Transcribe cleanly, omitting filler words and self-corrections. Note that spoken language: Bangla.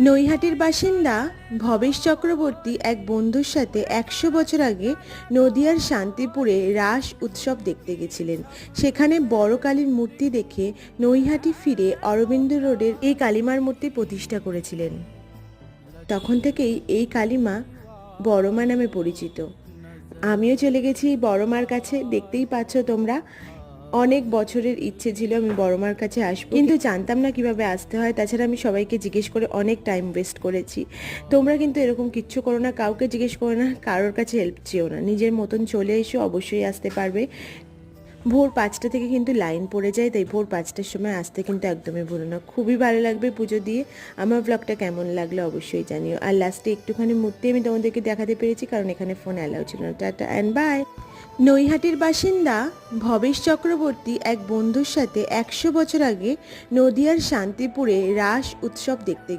নৈহাটির বাসিন্দা ভবেশ চক্রবর্তী এক বন্ধুর সাথে ১০০ বছর আগে নদিয়ার শান্তিপুরে রাস উৎসব দেখতে গেছিলেন। সেখানে বড় কালীর মূর্তি দেখে নৈহাটি ফিরে অরবিন্দ রোডের এই কালীমার মূর্তি প্রতিষ্ঠা করেছিলেন। তখন থেকেই এই কালীমা বড়মা নামে পরিচিত। আমিও চলে গেছি এই বড়মার কাছে, দেখতেই পাচ্ছ তোমরা। অনেক বছরের ইচ্ছে ছিল আমি বড়মার কাছে আসবো, কিন্তু জানতাম না কিভাবে আসতে হয়। তাছাড়া আমি সবাইকে জিজ্ঞেস করে অনেক টাইম ওয়েস্ট করেছি। তোমরা কিন্তু এরকম কিচ্ছু করো না, কাউকে জিজ্ঞেস করো না, কারোর কাছে হেল্প চেও না, নিজের মতন চলে এসো, অবশ্যই আসতে পারবে। ভোর ৫টা থেকে কিন্তু লাইন পড়ে যায়, তাই ভোর ৫টার সময় আসতে কিন্তু একদমই ভুলো না। খুবই ভালো লাগবে পুজো দিয়ে। আমার ব্লগটা কেমন লাগলো অবশ্যই জানিও। আর লাস্টে একটুখানি মূর্তি আমি তোমাদেরকে দেখাতে পেরেছি, কারণ এখানে ফোন অ্যালাউ ছিল না। Tata and by. নৈহাটির বাসিন্দা ভবেশ চক্রবর্তী এক বন্ধুর সাথে ১০০ বছর আগে নদিয়ার শান্তিপুরে রাস উৎসব দেখতে